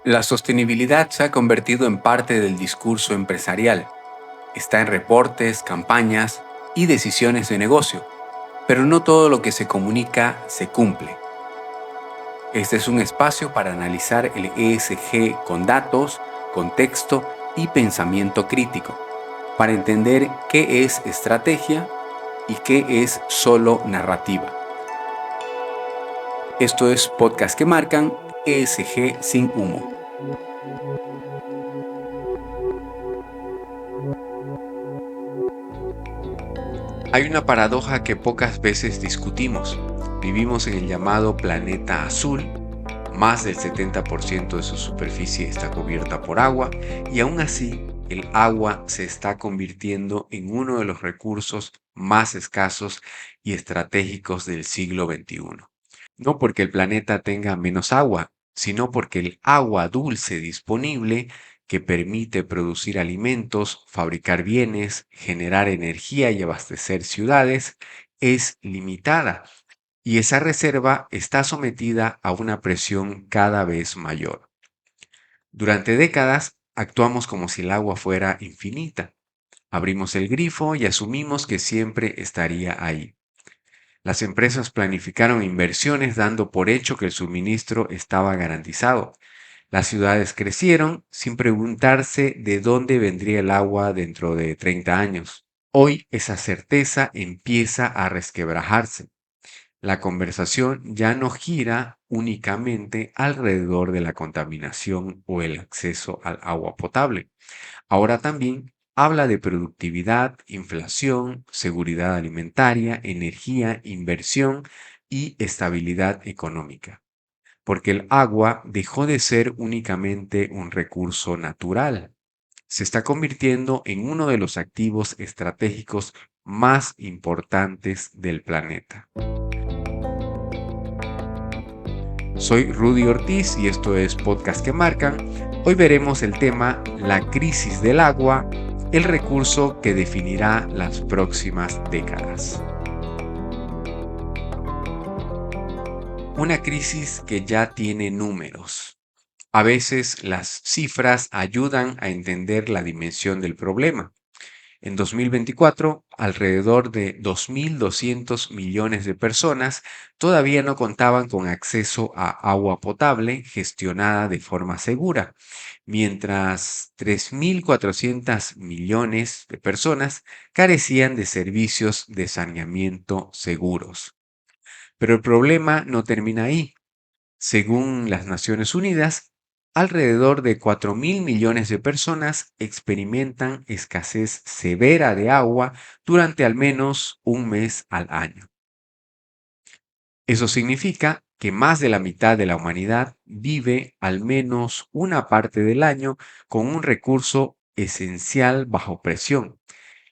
La sostenibilidad se ha convertido en parte del discurso empresarial. Está en reportes, campañas y decisiones de negocio, pero no todo lo que se comunica se cumple. Este es un espacio para analizar el ESG con datos, contexto y pensamiento crítico, para entender qué es estrategia y qué es solo narrativa. Esto es Podcast que Marcan, ESG sin humo. Hay una paradoja que pocas veces discutimos. Vivimos en el llamado planeta azul. Más del 70% de su superficie está cubierta por agua y aún así el agua se está convirtiendo en uno de los recursos más escasos y estratégicos del siglo XXI. No porque el planeta tenga menos agua, sino porque el agua dulce disponible que permite producir alimentos, fabricar bienes, generar energía y abastecer ciudades es limitada y esa reserva está sometida a una presión cada vez mayor. Durante décadas actuamos como si el agua fuera infinita. Abrimos el grifo y asumimos que siempre estaría ahí. Las empresas planificaron inversiones dando por hecho que el suministro estaba garantizado. Las ciudades crecieron sin preguntarse de dónde vendría el agua dentro de 30 años. Hoy esa certeza empieza a resquebrajarse. La conversación ya no gira únicamente alrededor de la contaminación o el acceso al agua potable. Ahora también habla de productividad, inflación, seguridad alimentaria, energía, inversión y estabilidad económica. Porque el agua dejó de ser únicamente un recurso natural. Se está convirtiendo en uno de los activos estratégicos más importantes del planeta. Soy Rudy Ortiz y esto es Podcast que Marcan. Hoy veremos el tema La crisis del agua, el recurso que definirá las próximas décadas. Una crisis que ya tiene números. A veces las cifras ayudan a entender la dimensión del problema. En 2024, alrededor de 2.200 millones de personas todavía no contaban con acceso a agua potable gestionada de forma segura, mientras 3.400 millones de personas carecían de servicios de saneamiento seguros. Pero el problema no termina ahí. Según las Naciones Unidas, alrededor de 4.000 millones de personas experimentan escasez severa de agua durante al menos un mes al año. Eso significa que más de la mitad de la humanidad vive al menos una parte del año con un recurso esencial bajo presión,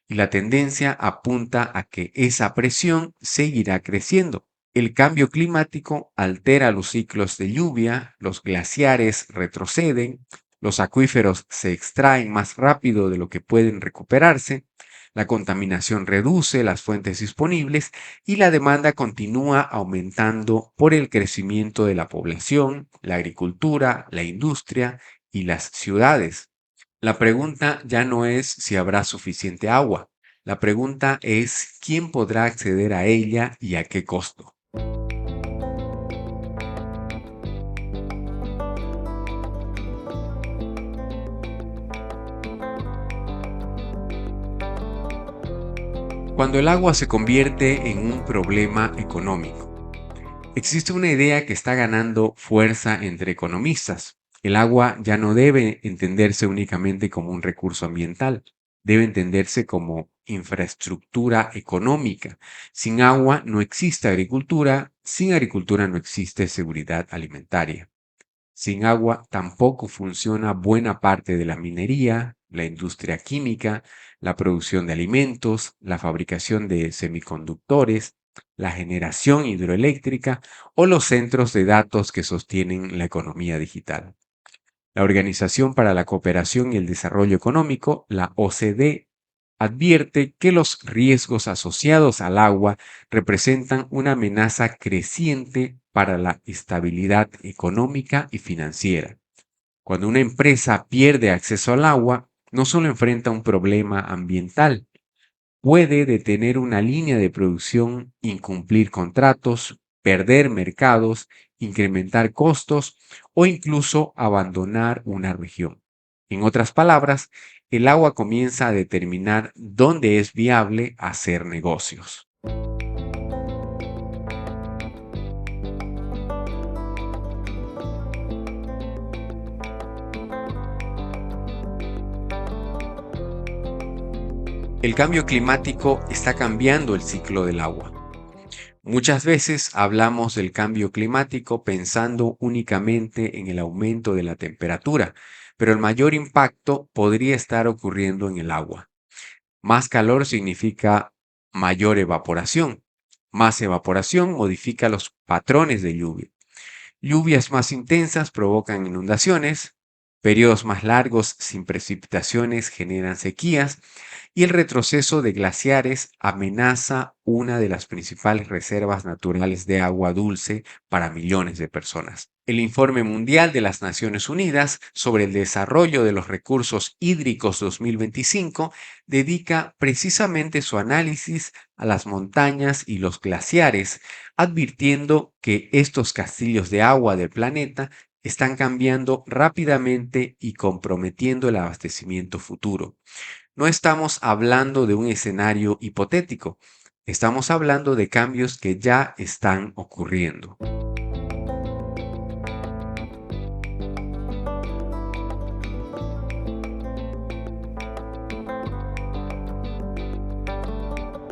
y la tendencia apunta a que esa presión seguirá creciendo. El cambio climático altera los ciclos de lluvia, los glaciares retroceden, los acuíferos se extraen más rápido de lo que pueden recuperarse, la contaminación reduce las fuentes disponibles y la demanda continúa aumentando por el crecimiento de la población, la agricultura, la industria y las ciudades. La pregunta ya no es si habrá suficiente agua. La pregunta es quién podrá acceder a ella y a qué costo. Cuando el agua se convierte en un problema económico, existe una idea que está ganando fuerza entre economistas. El agua ya no debe entenderse únicamente como un recurso ambiental, debe entenderse como infraestructura económica. Sin agua no existe agricultura, sin agricultura no existe seguridad alimentaria. Sin agua tampoco funciona buena parte de la minería, la industria química, la producción de alimentos, la fabricación de semiconductores, la generación hidroeléctrica o los centros de datos que sostienen la economía digital. La Organización para la Cooperación y el Desarrollo Económico, la OCDE, advierte que los riesgos asociados al agua representan una amenaza creciente para la estabilidad económica y financiera. Cuando una empresa pierde acceso al agua, no solo enfrenta un problema ambiental, puede detener una línea de producción, incumplir contratos, perder mercados, incrementar costos o incluso abandonar una región. En otras palabras, el agua comienza a determinar dónde es viable hacer negocios. El cambio climático está cambiando el ciclo del agua. Muchas veces hablamos del cambio climático pensando únicamente en el aumento de la temperatura, pero el mayor impacto podría estar ocurriendo en el agua. Más calor significa mayor evaporación. Más evaporación modifica los patrones de lluvia. Lluvias más intensas provocan inundaciones, periodos más largos sin precipitaciones generan sequías y el retroceso de glaciares amenaza una de las principales reservas naturales de agua dulce para millones de personas. El Informe Mundial de las Naciones Unidas sobre el Desarrollo de los Recursos Hídricos 2025 dedica precisamente su análisis a las montañas y los glaciares, advirtiendo que estos castillos de agua del planeta están cambiando rápidamente y comprometiendo el abastecimiento futuro. No estamos hablando de un escenario hipotético, estamos hablando de cambios que ya están ocurriendo.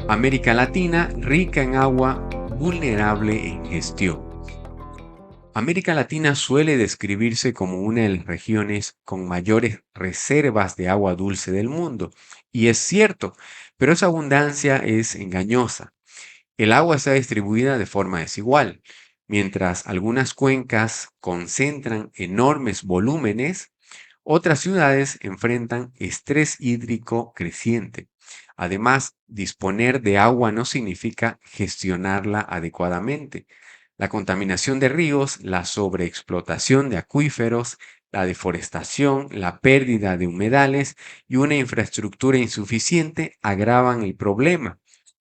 América Latina, rica en agua, vulnerable en gestión. América Latina suele describirse como una de las regiones con mayores reservas de agua dulce del mundo, y es cierto, pero esa abundancia es engañosa. El agua está distribuida de forma desigual. Mientras algunas cuencas concentran enormes volúmenes, otras ciudades enfrentan estrés hídrico creciente. Además, disponer de agua no significa gestionarla adecuadamente. La contaminación de ríos, la sobreexplotación de acuíferos, la deforestación, la pérdida de humedales y una infraestructura insuficiente agravan el problema.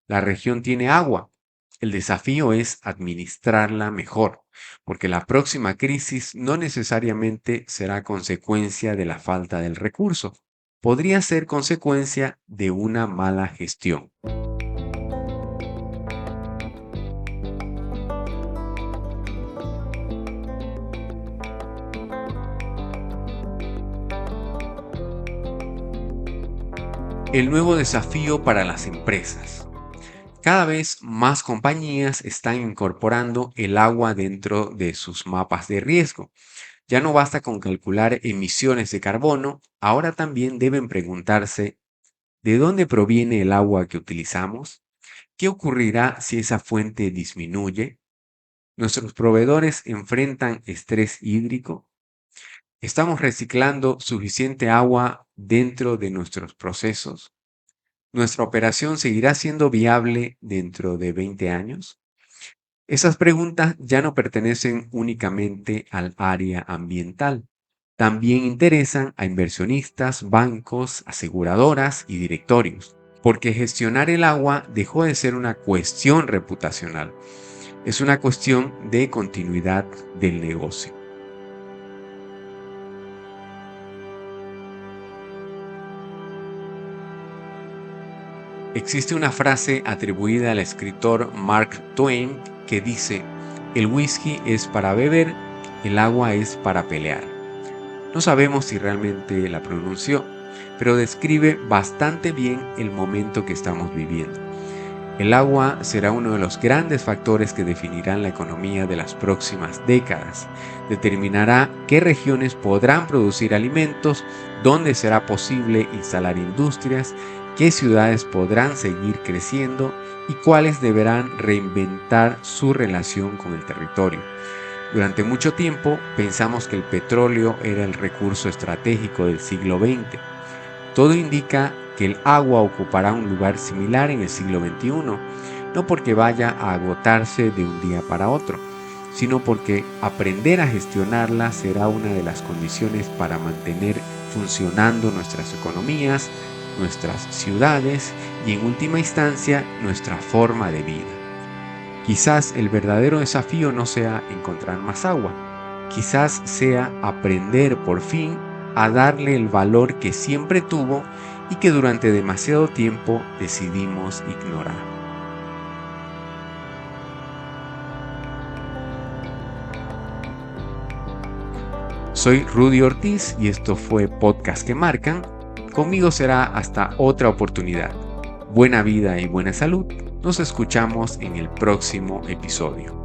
La región tiene agua. El desafío es administrarla mejor, porque la próxima crisis no necesariamente será consecuencia de la falta del recurso. Podría ser consecuencia de una mala gestión. El nuevo desafío para las empresas. Cada vez más compañías están incorporando el agua dentro de sus mapas de riesgo. Ya no basta con calcular emisiones de carbono, ahora también deben preguntarse, ¿de dónde proviene el agua que utilizamos? ¿Qué ocurrirá si esa fuente disminuye? ¿Nuestros proveedores enfrentan estrés hídrico? ¿Estamos reciclando suficiente agua dentro de nuestros procesos? ¿Nuestra operación seguirá siendo viable dentro de 20 años? Esas preguntas ya no pertenecen únicamente al área ambiental. También interesan a inversionistas, bancos, aseguradoras y directorios, porque gestionar el agua dejó de ser una cuestión reputacional. Es una cuestión de continuidad del negocio. Existe una frase atribuida al escritor Mark Twain que dice, el whisky es para beber, el agua es para pelear. No sabemos si realmente la pronunció, pero describe bastante bien el momento que estamos viviendo. El agua será uno de los grandes factores que definirán la economía de las próximas décadas. Determinará qué regiones podrán producir alimentos, dónde será posible instalar industrias, qué ciudades podrán seguir creciendo y cuáles deberán reinventar su relación con el territorio. Durante mucho tiempo pensamos que el petróleo era el recurso estratégico del siglo XX. Todo indica que el agua ocupará un lugar similar en el siglo XXI, no porque vaya a agotarse de un día para otro, sino porque aprender a gestionarla será una de las condiciones para mantener funcionando nuestras economías, nuestras ciudades y en última instancia nuestra forma de vida. Quizás el verdadero desafío no sea encontrar más agua, quizás sea aprender por fin a darle el valor que siempre tuvo y que durante demasiado tiempo decidimos ignorar. Soy Rudy Ortiz y esto fue Podcast que Marcan. Conmigo será hasta otra oportunidad. Buena vida y buena salud. Nos escuchamos en el próximo episodio.